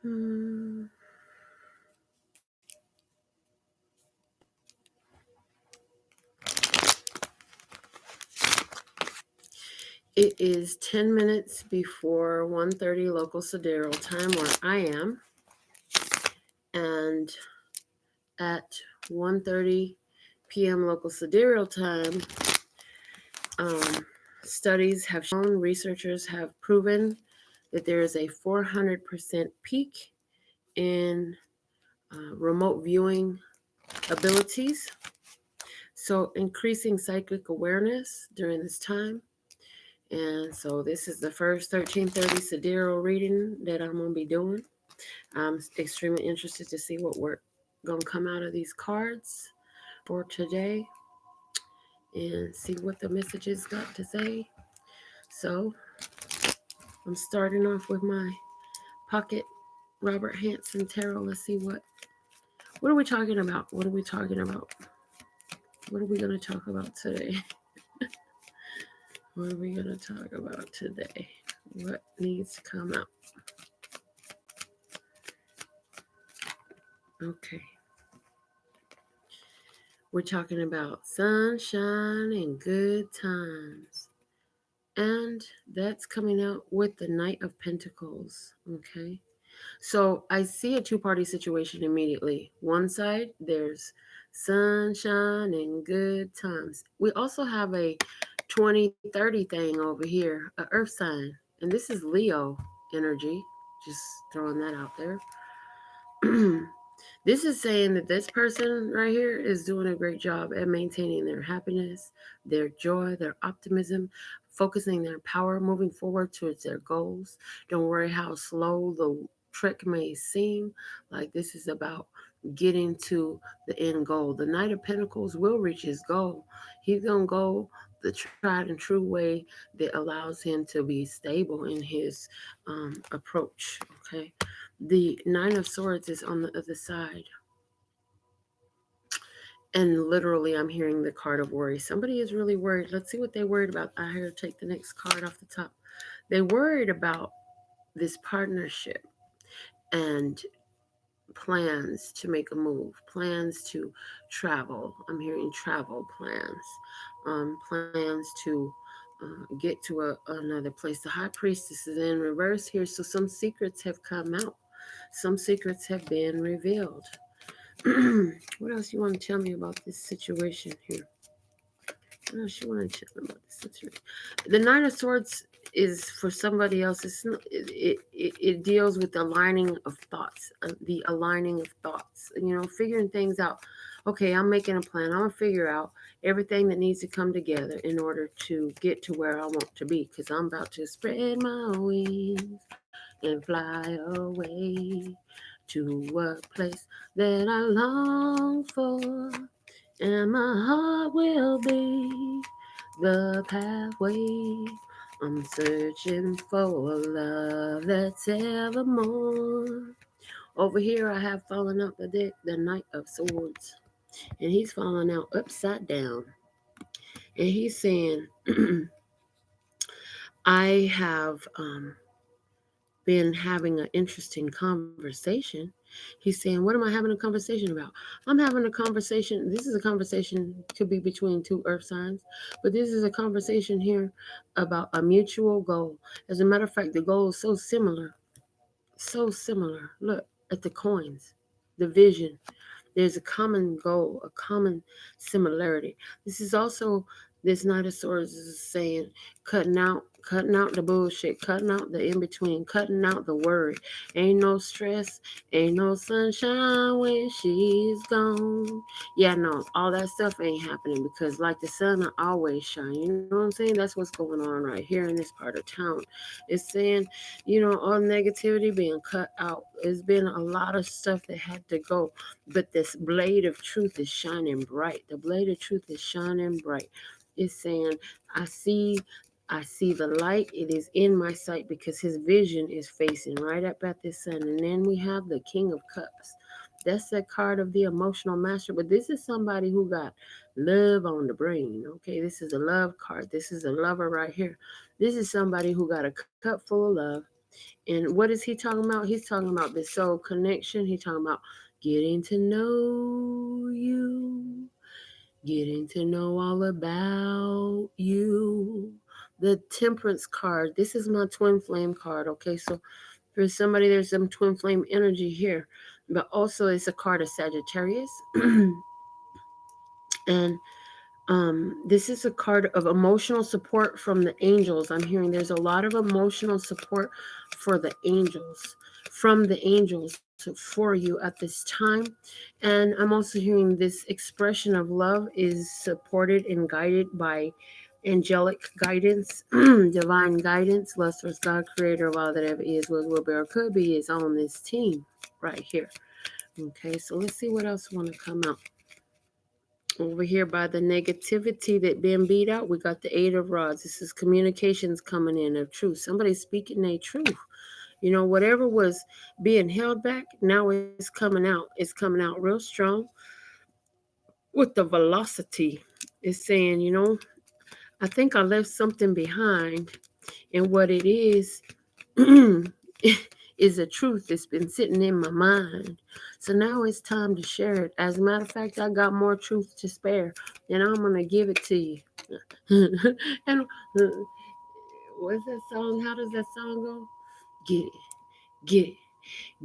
Hmm. It is 10 minutes before 1:30 local Sidereal time where I am, and at 1:30 p.m. local Sidereal time, um, studies have shown, researchers have proven that there is a 400% peak in remote viewing abilities. So, increasing psychic awareness during this time. And so, this is the first 1330 sidereal reading that I'm going to be doing. I'm extremely interested to see what we're going to come out of these cards for today and see what the messages got to say. So, I'm starting off with my pocket Robert Hansen tarot. Let's see what are we talking about? What are we talking about? What are we going to talk about today? What are we going to talk about today? What needs to come out? Okay. We're talking about sunshine and good times. And that's coming out with the Knight of Pentacles. Okay. So I see a two-party situation immediately. One side, there's sunshine and good times. We also have a 2030 thing over here, a earth sign. And this is Leo energy. Just throwing that out there. This is saying that this person right here is doing a great job at maintaining their happiness, their joy, their optimism, focusing their power, moving forward towards their goals. Don't worry how slow the trek may seem. Like this is about getting to the end goal. The Knight of Pentacles will reach his goal. He's going to go the tried and true way that allows him to be stable in his approach. Okay. The Nine of Swords is on the other side. And literally, I'm hearing the card of worry. Somebody is really worried. Let's see what they worried about. I hear take the next card off the top. They worried about this partnership and plans to make a move, plans to travel. I'm hearing travel plans, plans to get to another place. The High Priestess is in reverse here, so some secrets have come out. Some secrets have been revealed. What else you want to tell me about this situation here? What else you want to tell me about this situation? The Nine of Swords is for somebody else. It deals with the aligning of thoughts, the aligning of thoughts. You know, figuring things out. Okay, I'm making a plan. I'm gonna figure out everything that needs to come together in order to get to where I want to be. Because I'm about to spread my wings and fly away to a place that I long for, and my heart will be the pathway. I'm searching for love that's evermore. Over here, I have fallen out the deck, the Knight of Swords, and he's falling out upside down. And he's saying, I have been having an interesting conversation. He's saying, what am I having a conversation about? I'm having a conversation. This is a conversation, could be between two earth signs, but this is a conversation here about a mutual goal. As a matter of fact, the goal is so similar. So similar. Look at the coins, the vision. There's a common goal, a common similarity. This is also this Knight of Swords is saying cutting out the bullshit, cutting out the in between, cutting out the worry. Ain't no stress, ain't no sunshine when she's gone. Yeah, no, all that stuff ain't happening because like the sun will always shine. You know what I'm saying? That's what's going on right here in this part of town. It's saying, you know, all negativity being cut out. There's been a lot of stuff that had to go, but this blade of truth is shining bright. The blade of truth is shining bright. It's saying, I see I see the light. It is in my sight because his vision is facing right up at the sun. And then we have the King of Cups. That's that card of the emotional master. But this is somebody who got love on the brain. Okay, this is a love card. This is a lover right here. This is somebody who got a cup full of love. And what is he talking about? He's talking about the soul connection. He's talking about getting to know you, getting to know all about you. The temperance card. This is my twin flame card. Okay, so for somebody, there's some twin flame energy here, but also it's a card of Sagittarius. And this is a card of emotional support from the angels. I'm hearing there's a lot of emotional support for the angels, from the angels for you at this time. And I'm also hearing this expression of love is supported and guided by angelic guidance, divine guidance. Lustrous God, creator of all that ever is, was, will be, or could be, is on this team right here. Okay, so let's see what else want to come out. Over here by the negativity that been beat out, we got the Eight of Rods. This is communications coming in of truth. Somebody speaking their truth. You know, whatever was being held back, now it's coming out. It's coming out real strong with the velocity. It's saying, you know, I think I left something behind. And what it is, is a truth that's been sitting in my mind. So now it's time to share it. As a matter of fact, I got more truth to spare, and I'm going to give it to you. And what's that song? How does that song go? Get it, get it,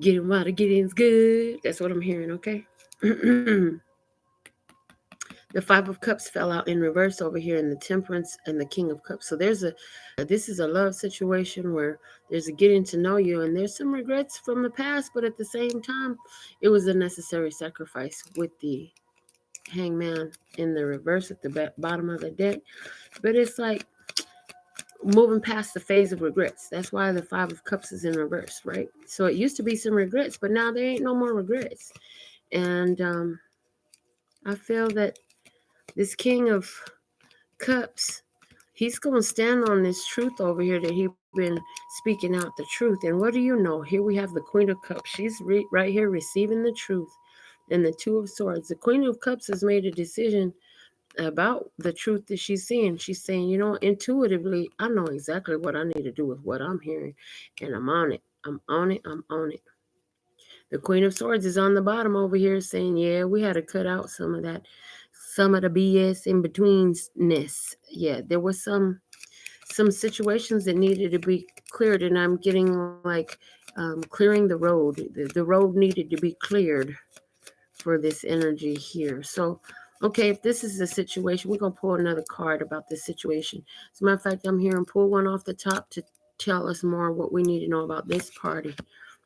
get it while the getting's good. That's what I'm hearing, okay? The Five of Cups fell out in reverse over here in the Temperance and the King of Cups. So this is a love situation where there's a getting to know you, and there's some regrets from the past, but at the same time, it was a necessary sacrifice with the Hangman in the reverse at the bottom of the deck. But it's like moving past the phase of regrets. That's why the Five of Cups is in reverse, right? So it used to be some regrets, but now there ain't no more regrets. And I feel that this King of Cups, he's going to stand on this truth over here that he's been speaking out the truth. And what do you know? Here we have the Queen of Cups. She's right here receiving the truth. And the Two of Swords. The Queen of Cups has made a decision about the truth that she's seeing. She's saying, you know, intuitively, I know exactly what I need to do with what I'm hearing. And I'm on it. I'm on it. I'm on it. The Queen of Swords is on the bottom over here saying, yeah, we had to cut out some of the BS in betweenness. Yeah, there was some situations that needed to be cleared, and I'm getting like clearing the road. The road needed to be cleared for this energy here. So, okay, if this is the situation, we're going to pull another card about this situation. As a matter of fact, I'm hearing pull one off the top to tell us more what we need to know about this party.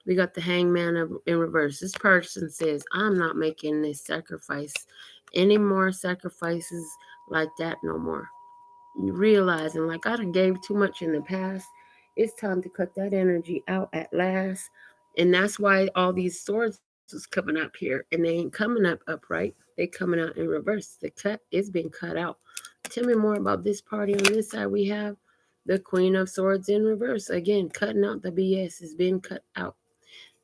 We got the Hangman in reverse. This person says, I'm not making this sacrifice. Any more sacrifices like that no more. Realizing like I done gave too much in the past. It's time to cut that energy out at last. And that's why all these swords is coming up here. And they ain't coming up upright. They coming out in reverse. The cut is being cut out. Tell me more about this party. On this side we have the Queen of Swords in reverse. Again, cutting out the BS is being cut out.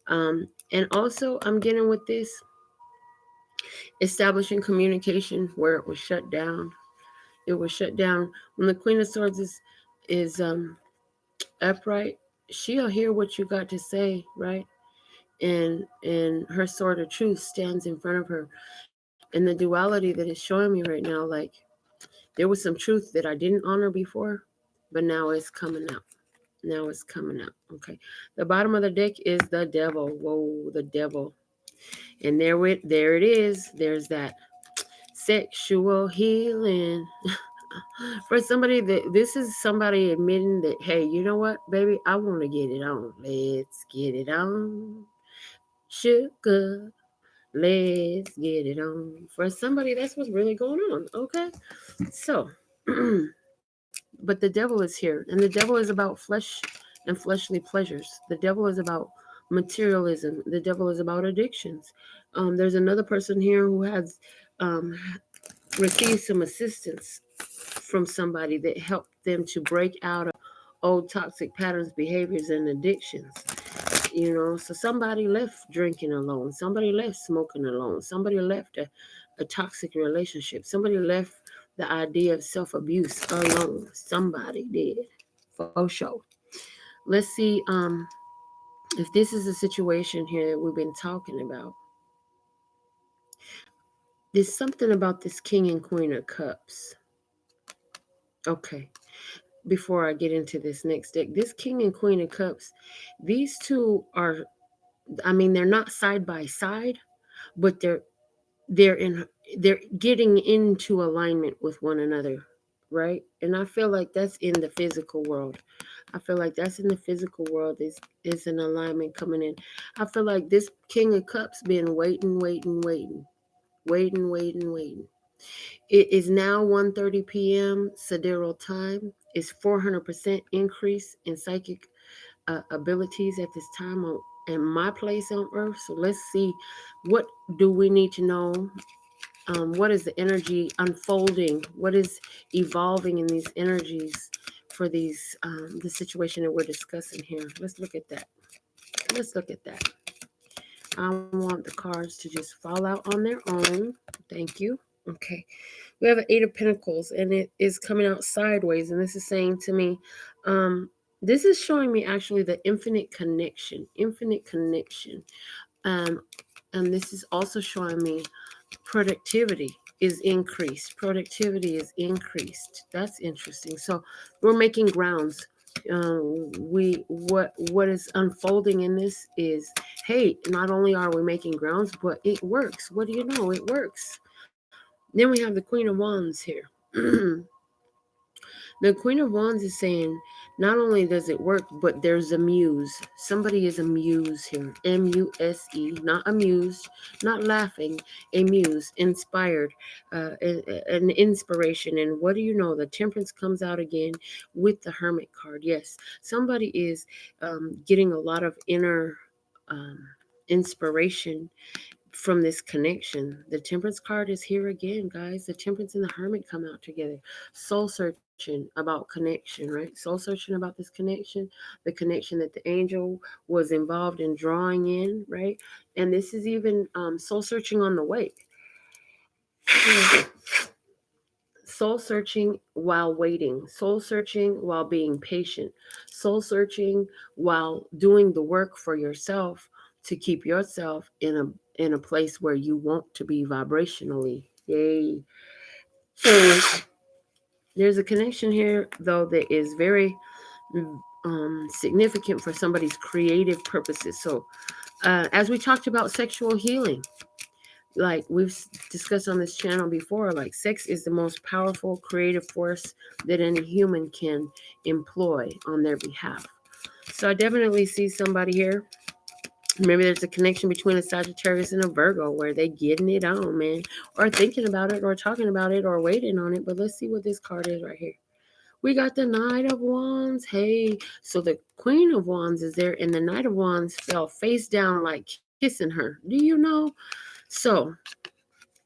And also I'm getting with this establishing communication where it was shut down. It was shut down when the Queen of Swords is upright. She'll hear what you got to say, right? And her sword of truth stands in front of her. And the duality that is showing me right now, like there was some truth that I didn't honor before, but now it's coming out. Now it's coming out. Okay. The bottom of the deck is the devil. Whoa, the devil. And there it is. There's that sexual healing. For somebody that this is somebody admitting that, hey, you know what, baby, I want to get it on. Let's get it on. Sugar, let's get it on. For somebody, that's what's really going on. Okay. So, but the devil is here, and the devil is about flesh and fleshly pleasures. The devil is about materialism. The devil is about addictions. There's another person here who has um, received some assistance from somebody that helped them to break out of old toxic patterns, behaviors, and addictions. You know, so somebody left drinking alone, somebody left smoking alone, somebody left a toxic relationship, somebody left the idea of self abuse alone. Somebody did, for sure. Let's see if this is a situation here that we've been talking about. There's something about this King and Queen of Cups. Okay, before I get into this next deck, this King and Queen of Cups, these two are, I mean, they're not side by side, but they're in they're getting into alignment with one another, right? And I feel like that's in the physical world. I feel like that's in the physical world is an alignment coming in. I feel like this King of Cups been waiting. It is now 1:30 p.m. Sidereal time. It's 400% increase in psychic abilities at this time on in my place on earth. So let's see, what do we need to know? What is the energy unfolding? What is evolving in these energies for these the situation that we're discussing here? Let's look at that. Let's look at that. I want the cards to just fall out on their own. Thank you. Okay. We have an Eight of Pentacles, and it is coming out sideways. And this is saying to me, this is showing me actually the infinite connection, infinite connection. Um, and this is also showing me productivity is increased. Productivity is increased. That's interesting. So we're making grounds. We what is unfolding in this is, hey, not only are we making grounds, but it works. What do you know? It works. Then we have the Queen of Wands here. The Queen of Wands is saying not only does it work, but there's a muse. Somebody is a muse here. M-U-S-E, not amused, not laughing, a muse, inspired, an inspiration. And what do you know? The Temperance comes out again with the Hermit card. Yes, somebody is getting a lot of inner um, inspiration from this connection. The Temperance card is here again, guys. The Temperance and the Hermit come out together. Soul searching about connection, right? Soul searching about this connection, the connection that the angel was involved in drawing in, right? And this is even soul searching on the way. Soul searching while waiting, soul searching while being patient, soul searching while doing the work for yourself to keep yourself in a place where you want to be vibrationally. Yay. So there's a connection here though that is very significant for somebody's creative purposes. So as we talked about sexual healing, like we've discussed on this channel before, like sex is the most powerful creative force that any human can employ on their behalf. So I definitely see somebody here. Maybe there's a connection between a Sagittarius and a Virgo where they getting it on, man, or thinking about it, or talking about it, or waiting on it. But let's see what this card is right here. We got the Knight of Wands. Hey, so the Queen of Wands is there, and the Knight of Wands fell face down, like kissing her. Do you know? So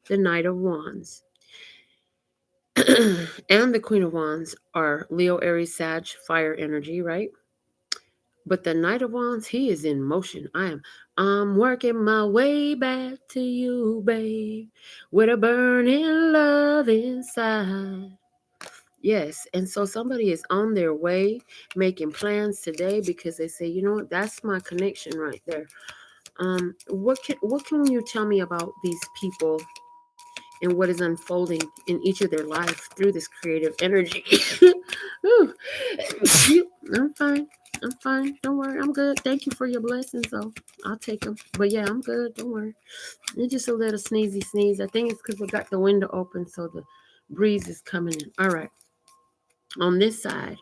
the Knight of Wands and the Queen of Wands are Leo, Aries, Sag, fire energy, right? But the Knight of Wands, he is in motion. I'm working my way back to you, babe, with a burning love inside. Yes, and so somebody is on their way making plans today because they say, you know what, that's my connection right there. What can you tell me about these people and what is unfolding in each of their life through this creative energy? Ooh. I'm fine. I'm fine. Don't worry. I'm good. Thank you for your blessings, though. I'll take them. But yeah, I'm good. Don't worry. It's just a little sneezy sneeze. I think it's because we got the window open, so the breeze is coming in. All right. On this side,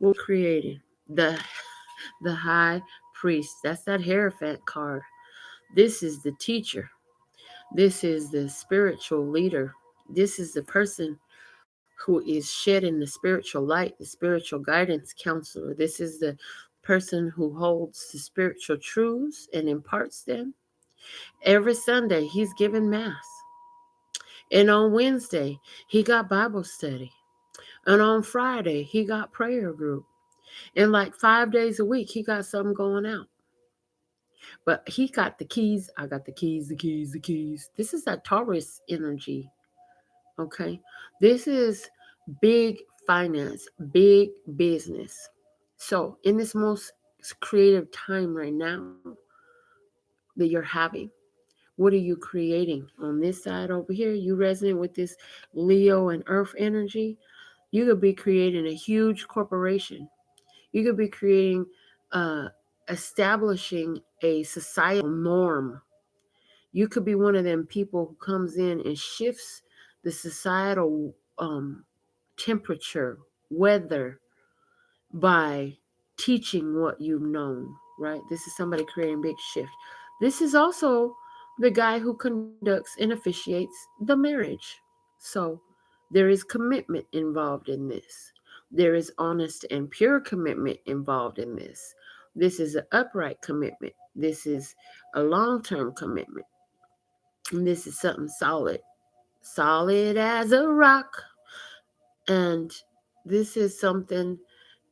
we're creating the high priest. That's that Hierophant card. This is the teacher. This is the spiritual leader. This is the person who is shedding the spiritual light, the spiritual guidance counselor. This is the person who holds the spiritual truths and imparts them. Every Sunday, he's giving Mass. And on Wednesday, he got Bible study. And on Friday, he got prayer group. And like 5 days a week, he got something going out. But he got the keys. I got the keys, the keys, the keys. This is that Taurus energy. Okay. This is big finance, big business. So, in this most creative time right now that you're having, what are you creating? On this side over here, you resonate with this Leo and Earth energy. You could be creating a huge corporation. You could be creating, uh, establishing a societal norm. You could be one of them people who comes in and shifts the societal temperature, weather, by teaching what you've known, right? This is somebody creating big shift. This is also the guy who conducts and officiates the marriage. So there is commitment involved in this. There is honest and pure commitment involved in this. This is an upright commitment. This is a long term commitment. And this is something solid, solid as a rock. And this is something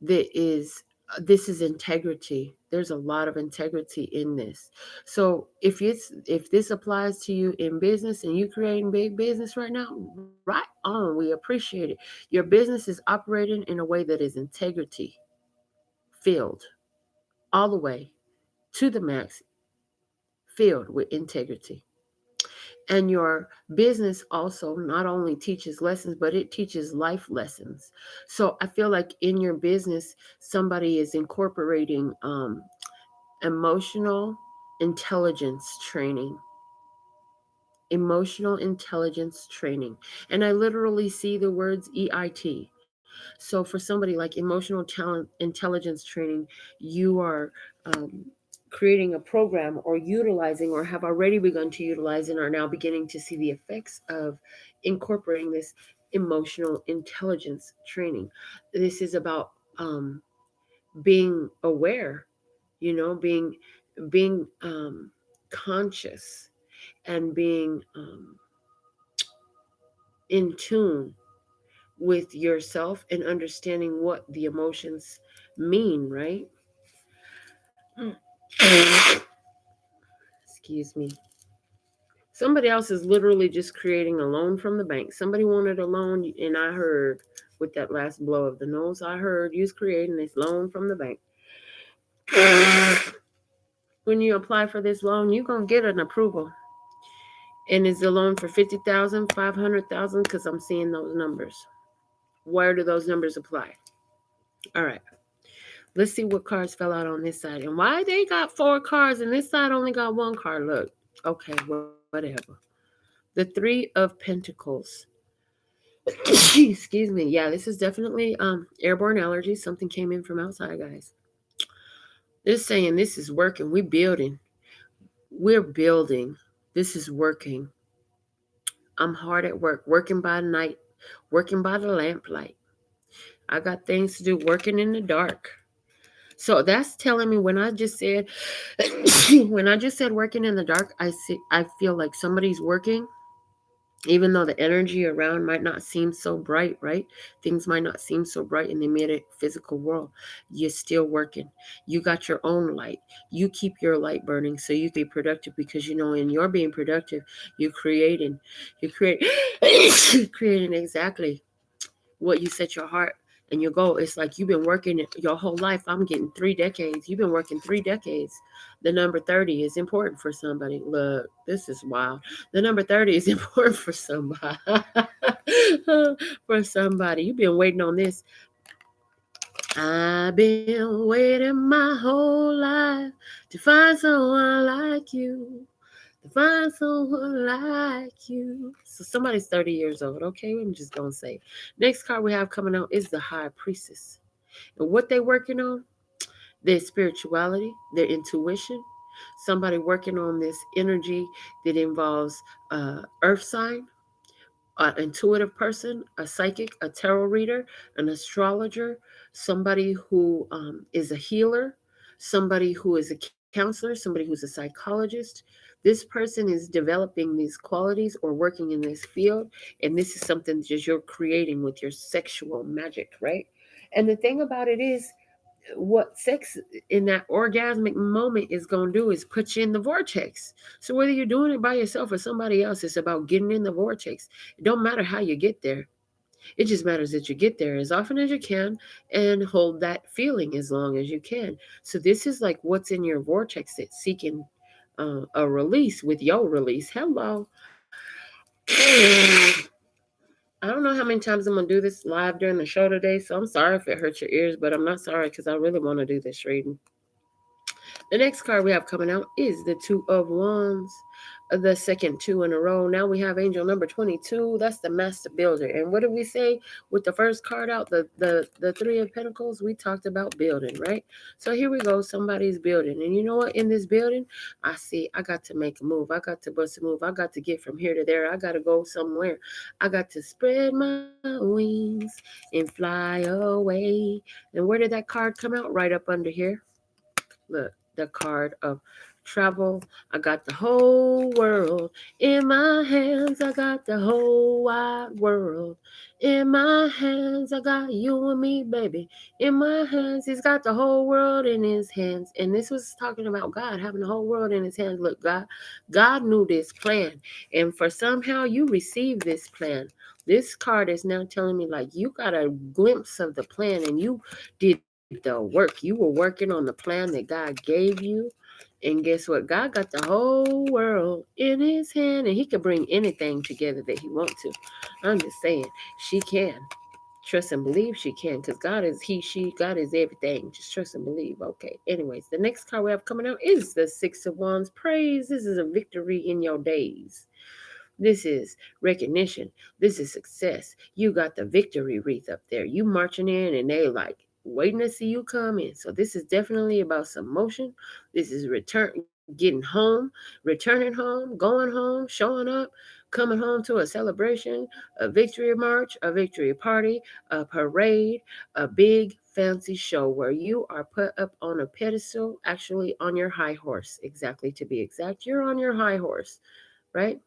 that is this is integrity. There's a lot of integrity in this. So if this applies to you in business and you creating big business right now, right on, we appreciate it. Your business is operating in a way that is integrity filled, all the way to the max, filled with integrity. And your business also not only teaches lessons, but it teaches life lessons. So I feel like in your business, somebody is incorporating emotional intelligence training. Emotional intelligence training. And I literally see the words EIT. So for somebody like emotional talent intelligence training, you are um, creating a program or utilizing or have already begun to utilize and are now beginning to see the effects of incorporating this emotional intelligence training. This is about being aware, being conscious and being in tune with yourself and understanding what the emotions mean, right? Excuse me. Somebody else is literally just creating a loan from the bank. Somebody wanted a loan, and I heard with that last blow of the nose, I heard you's creating this loan from the bank. When you apply for this loan, you're gonna get an approval. And is the loan for 50,000, 500,000? Because I'm seeing those numbers. Where do those numbers apply? All right. Let's see what cards fell out on this side and why they got four cards and this side only got one card. Look, okay, whatever. The Three of Pentacles. Excuse me. Yeah, this is definitely airborne allergies. Something came in from outside, guys. This saying this is working. We're building. We're building. This is working. I'm hard at work, working by night, working by the lamplight. I got things to do, working in the dark. So that's telling me when I just said when I just said working in the dark, I feel like somebody's working even though the energy around might not seem so bright, right? Things might not seem so bright in the immediate physical world. You're still working. You got your own light. You keep your light burning so you can be productive because you know in your being productive, you're creating. You create creating exactly what you set your heart and your goal. It's like you've been working it your whole life. I'm getting 3 decades. You've been working 3 decades. The number 30 is important for somebody. Look, this is wild. The number 30 is important for somebody. For somebody. You've been waiting on this. I've been waiting my whole life to find someone like you. To find someone like you. So somebody's 30 years old. Okay, I'm just gonna say. Next card we have coming out is the High Priestess. And what they working on? Their spirituality, their intuition. Somebody working on this energy that involves earth sign, an intuitive person, a psychic, a tarot reader, an astrologer, somebody who is a healer, somebody who is a counselor, somebody who's a psychologist. This person is developing these qualities or working in this field, and this is something that you're creating with your sexual magic, right? And the thing about it is, what sex in that orgasmic moment is going to do is put you in the vortex. So whether you're doing it by yourself or somebody else, it's about getting in the vortex. It don't matter how you get there. It just matters that you get there as often as you can and hold that feeling as long as you can. So this is like what's in your vortex that's seeking a release with your release. Hello. I don't know how many times I'm gonna do this live during the show today, so I'm sorry if it hurts your ears, but I'm not sorry because I really want to do this reading. The next card we have coming out is the Two of Wands, the second two in a row. Now we have angel number 22. That's the master builder. And what did we say with the first card out, the Three of Pentacles? We talked about building, right? So here we go. Somebody's building. And you know what? In this building, I see I got to make a move. I got to bust a move. I got to get from here to there. I got to go somewhere. I got to spread my wings and fly away. And where did that card come out? Right up under here. Look, the card of travel. I got the whole world in my hands. I got the whole wide world in my hands. I got you and me, baby, in my hands. He's got the whole world in his hands. And this was talking about God having the whole world in his hands. Look, God knew this plan. And for somehow you received this plan. This card is now telling me like you got a glimpse of the plan and you did the work. You were working on the plan that God gave you. And guess what? God got the whole world in his hand and he can bring anything together that he wants to. I'm just saying, she can. Trust and believe she can because God is he, she, God is everything. Just trust and believe. Okay. Anyways, the next card we have coming out is the Six of Wands. Praise. This is a victory in your days. This is recognition. This is success. You got the victory wreath up there. You marching in and they like waiting to see you come in. So this is definitely about some motion. This is getting home, returning home, going home, showing up, coming home to a celebration, a victory march, a victory party, a parade, a big fancy show where you are put up on a pedestal, actually on your high horse, exactly to be exact. You're on your high horse, right?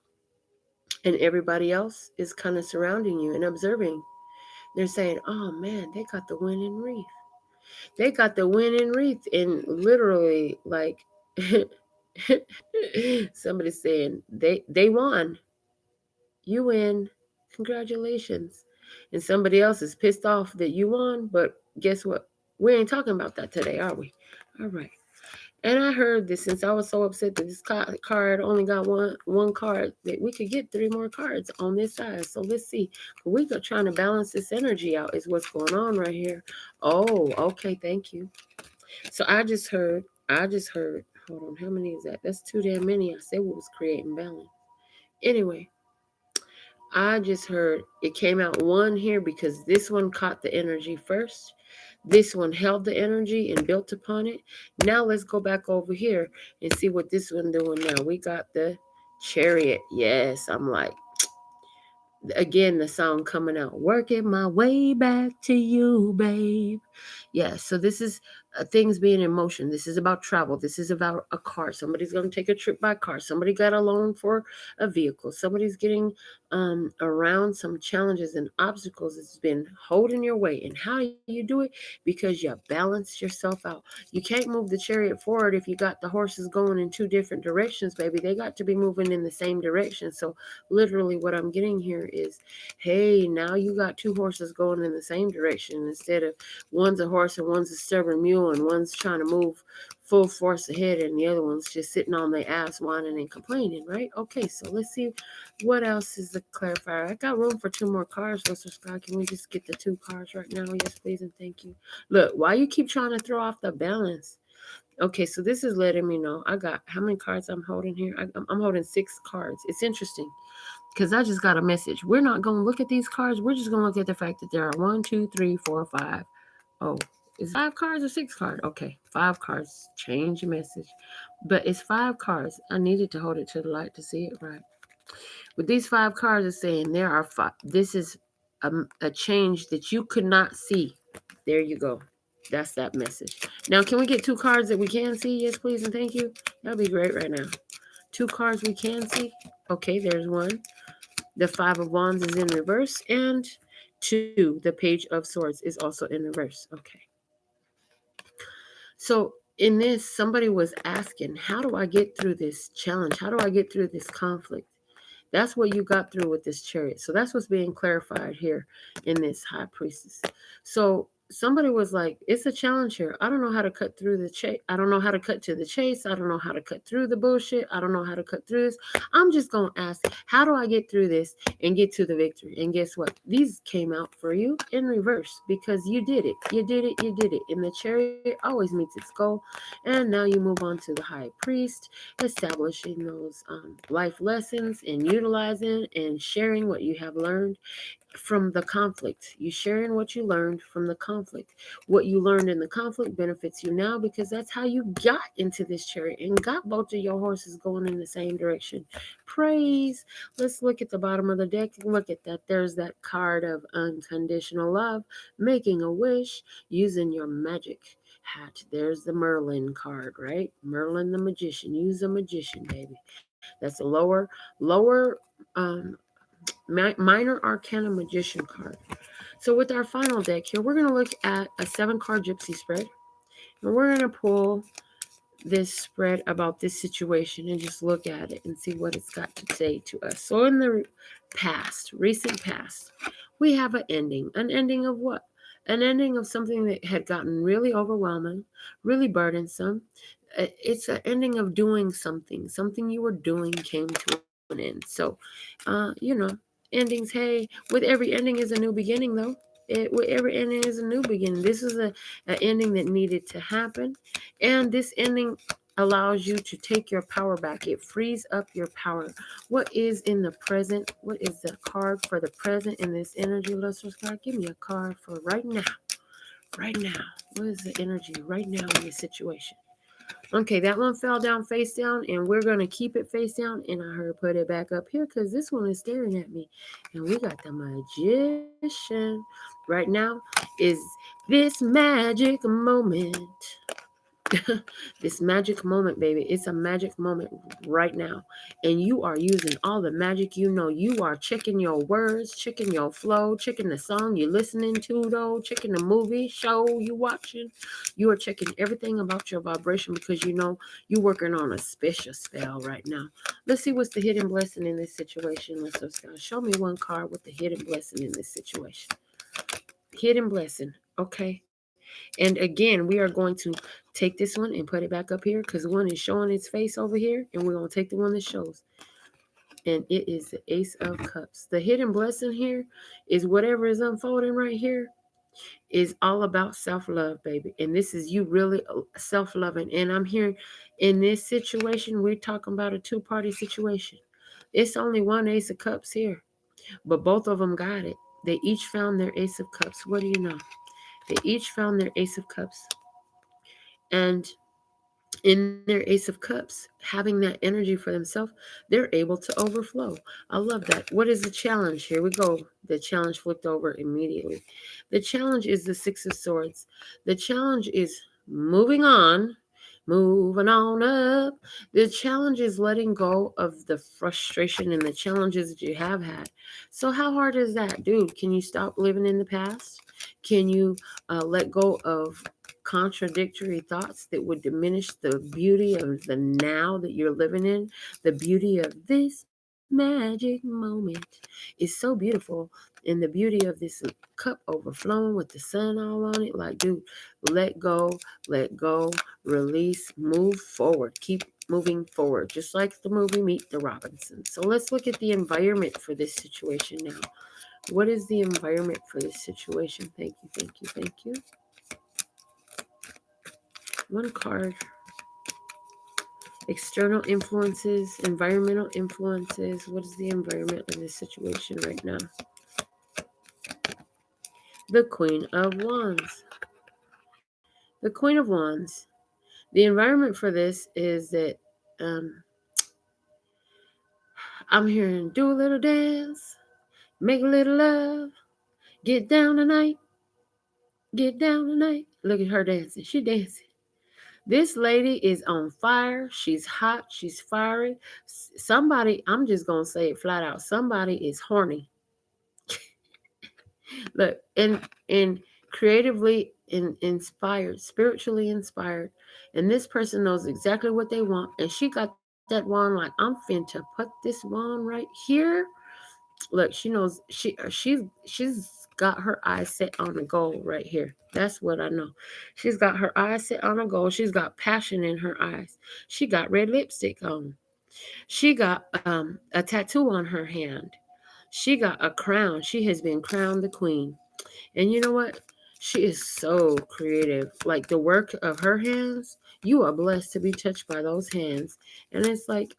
And everybody else is kind of surrounding you and observing. They're saying, "Oh man, they got the winning wreath. They got the winning wreath," and literally, like somebody saying, "They won. You win. Congratulations." And somebody else is pissed off that you won, but guess what? We ain't talking about that today, are we? All right. And I heard this since I was so upset that this card only got one card that we could get three more cards on this side. So let's see. We are trying to balance this energy out is what's going on right here. Oh, okay, thank you. So I just heard. Hold on, how many is that? That's too damn many. I said we was creating balance. Anyway, I just heard it came out one here because this one caught the energy first. This one held the energy and built upon it. Now let's go back over here and see what this one doing now. We got the chariot. Yes, I'm like again the song coming out. Working my way back to you, babe. Yeah, so this is things being in motion. This is about travel. This is about a car. Somebody's going to take a trip by car. Somebody got a loan for a vehicle. Somebody's getting around some challenges and obstacles that's been holding your way. And how you do it? Because you balance yourself out. You can't move the chariot forward if you got the horses going in two different directions, baby. They got to be moving in the same direction. So literally what I'm getting here is, hey, now you got two horses going in the same direction instead of one's a horse and one's a stubborn mule and one's trying to move full force ahead and the other one's just sitting on their ass whining and complaining, right? Okay, so let's see what else is the clarifier. I got room for two more cards, Mr. Scott. Can we just get the two cards right now? Yes, please and thank you. Look, why you keep trying to throw off the balance? Okay, so this is letting me know I got how many cards I'm holding here. I'm holding 6 cards. It's interesting because I just got a message. We're not going to look at these cards. We're just going to look at the fact that there are 1, 2, 3, 4, 5. Oh, is 5 cards or 6 cards? Okay, 5 cards. Change the message. But it's 5 cards. I needed to hold it to the light to see it right. With these 5 cards, it's saying there are 5. This is a change that you could not see. There you go. That's that message. Now, can we get 2 cards that we can see? Yes, please, and thank you. That'd be great right now. 2 cards we can see. Okay, there's one. The Five of Wands is in reverse, and 2, the Page of Swords, is also in reverse. Okay. So in this, somebody was asking, how do I get through this challenge? How do I get through this conflict? That's what you got through with this chariot. So that's what's being clarified here in this high priestess. So somebody was like, it's a challenge here. I don't know how to cut through the chase. I don't know how to cut to the chase. I don't know how to cut through the bullshit. I don't know how to cut through this. I'm just going to ask, how do I get through this and get to the victory? And guess what? These came out for you in reverse because you did it. You did it. You did it. And the chariot always meets its goal. And now you move on to the high priest, establishing those life lessons and utilizing and sharing what you have learned from the conflict. You sharing what you learned from the conflict. What you learned in the conflict benefits you now because that's how you got into this chariot and got both of your horses going in the same direction. Praise. Let's look at the bottom of the deck and look at that. There's that card of unconditional love, making a wish, using your magic hat. There's the Merlin card, right? Merlin the magician. Use a magician, baby. That's a lower um, minor arcana magician card. So with our final deck here, we're going to look at a 7 card gypsy spread. And we're going to pull this spread about this situation and just look at it and see what it's got to say to us. So in the past, recent past, we have an ending. An ending of what? An ending of something that had gotten really overwhelming, really burdensome. It's an ending of doing something. Something you were doing came to an end. So, endings, hey, with every ending is a new beginning, though. With every ending is a new beginning. This is an ending that needed to happen. And this ending allows you to take your power back. It frees up your power. What is in the present? What is the card for the present in this energy, listeners? God, give me a card for right now. Right now. What is the energy right now in this situation? Okay, that one fell down face down, and we're going to keep it face down. And I heard put it back up here because this one is staring at me. And we got the magician. Right now is this magic moment. This magic moment, baby. It's a magic moment right now. And you are using all the magic you know. You are checking your words, checking your flow, checking the song you're listening to, though, checking the movie, show you watching. You are checking everything about your vibration because you know you're working on a special spell right now. Let's see what's the hidden blessing in this situation. Let's go. Show me one card with the hidden blessing in this situation. Hidden blessing. Okay. And again, we are going to take this one and put it back up here because the one is showing its face over here, and we're going to take the one that shows. And it is the Ace of Cups. The hidden blessing here is whatever is unfolding right here is all about self-love, baby. And this is you really self-loving. And I'm hearing in this situation, we're talking about a two-party situation. It's only one Ace of Cups here, but both of them got it. They each found their Ace of Cups. What do you know? They each found their Ace of Cups. And in their Ace of Cups, having that energy for themselves, they're able to overflow. I love that. What is the challenge? Here we go. The challenge flipped over immediately. The challenge is the Six of Swords. The challenge is moving on, moving on up. The challenge is letting go of the frustration and the challenges that you have had. So, how hard is that, dude? Can you stop living in the past? Can you let go of contradictory thoughts that would diminish the beauty of the now that you're living in? The beauty of this magic moment is so beautiful, and the beauty of this cup overflowing with the sun all on it. Like, dude, let go, release, move forward, keep moving forward, just like the movie Meet the Robinsons. So let's look at the environment for this situation now. What is the environment for this situation? Thank you, thank you, thank you. One card. External influences, environmental influences. What is the environment in this situation right now? The Queen of Wands. The Queen of Wands. The environment for this is that I'm hearing do a little dance, make a little love, get down tonight, get down tonight. Look at her dancing. She dancing. This lady is on fire. She's hot. She's fiery. Somebody, I'm just going to say it flat out. Somebody is horny. Look, and creatively inspired, spiritually inspired. And this person knows exactly what they want. And she got that that wand like I'm finna put this wand right here. Look, she knows she's got her eyes set on a goal right here. That's what I know. She's got her eyes set on a goal. She's got passion in her eyes. She got red lipstick on. She got a tattoo on her hand. She got a crown. She has been crowned the queen. And you know what? She is so creative. Like the work of her hands, you are blessed to be touched by those hands. And it's like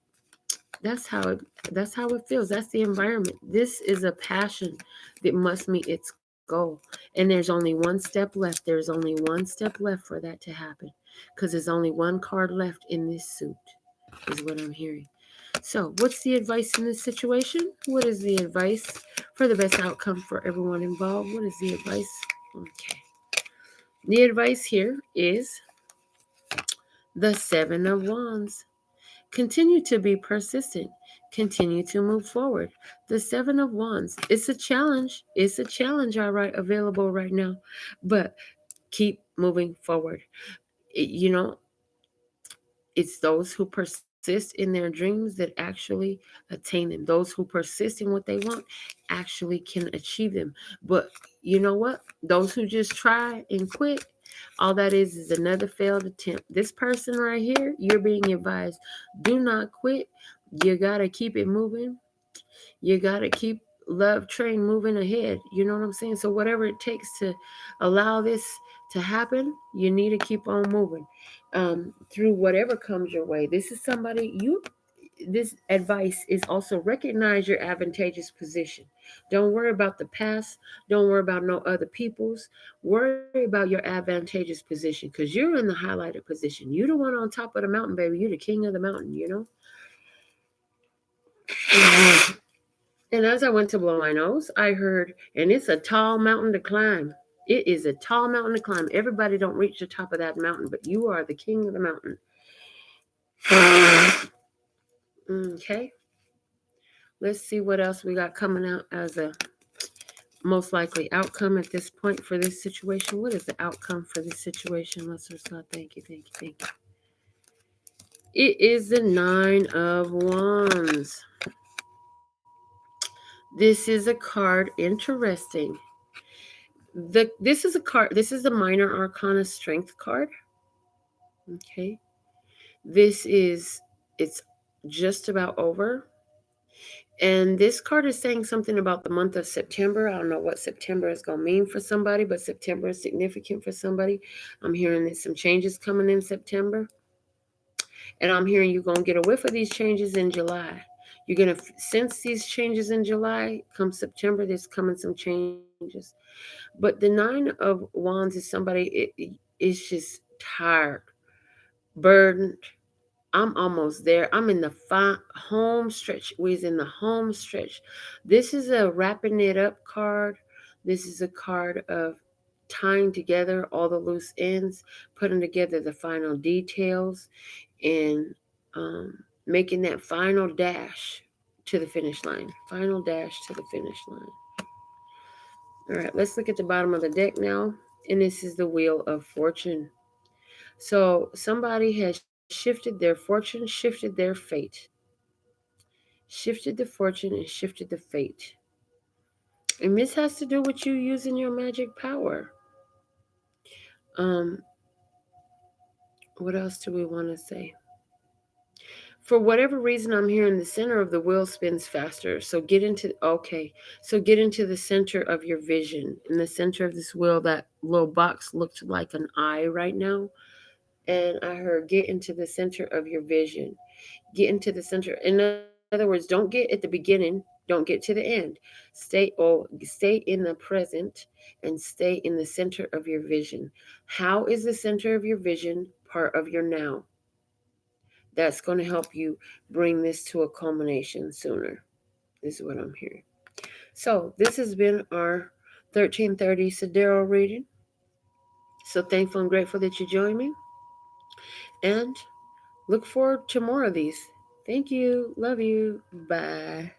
that's how it that's how it feels. That's the environment. This is a passion that must meet its goal. And there's only one step left. There's only one step left for that to happen. Because there's only one card left in this suit, is what I'm hearing. So, what's the advice in this situation? What is the advice for the best outcome for everyone involved? What is the advice? Okay. The advice here is the Seven of Wands. Continue to be persistent. Continue to move forward. The Seven of Wands. It's a challenge. It's a challenge, all right, available right now. But keep moving forward. You know, it's those who persist in their dreams that actually attain them. Those who persist in what they want actually can achieve them. But you know what? Those who just try and quit, all that is another failed attempt. This person right here, you're being advised, do not quit. You got to keep it moving. You got to keep love train moving ahead. You know what I'm saying? So whatever it takes to allow this to happen, you need to keep on moving through whatever comes your way. This is somebody you. This advice is also recognize your advantageous position. Don't worry about the past. Don't worry about no other people's. Worry about your advantageous position because you're in the highlighted position. You're the one on top of the mountain, baby. You're the king of the mountain, you know? And as I went to blow my nose, I heard, and it's a tall mountain to climb. It is a tall mountain to climb. Everybody don't reach the top of that mountain, but you are the king of the mountain. Okay. Let's see what else we got coming out as a most likely outcome at this point for this situation. What is the outcome for this situation? Let's just God. Thank you, thank you, thank you. It is the Nine of Wands. This is a card interesting. This is a card. This is the Minor Arcana Strength card. Okay. This is it's just about over. And this card is saying something about the month of September. I don't know what September is going to mean for somebody, but September is significant for somebody. I'm hearing there's some changes coming in September. And I'm hearing you're going to get a whiff of these changes in July. You're going to sense these changes in July. Come September, there's coming some changes. But the Nine of Wands is somebody, is just tired, burdened. I'm almost there. I'm in the home stretch. We's in the home stretch. This is a wrapping it up card. This is a card of tying together all the loose ends, putting together the final details, and um, making that final dash to the finish line. Final dash to the finish line. All right, let's look at the bottom of the deck now. And this is the Wheel of Fortune. So somebody has shifted their fortune, shifted their fate. Shifted the fortune and shifted the fate. And this has to do with you using your magic power. Um, what else do we want to say? For whatever reason, I'm hearing the center of the wheel spins faster. So get into, okay. So get into the center of your vision. In the center of this wheel, that little box looked like an eye right now. And I heard get into the center of your vision. Get into the center. In other words, don't get at the beginning, don't get to the end. Stay in the present and stay in the center of your vision. How is the center of your vision part of your now? That's going to help you bring this to a culmination sooner. This is what I'm hearing. So this has been our 1330 Sidereal reading. So thankful and grateful that you joined me. And look forward to more of these. Thank you. Love you. Bye.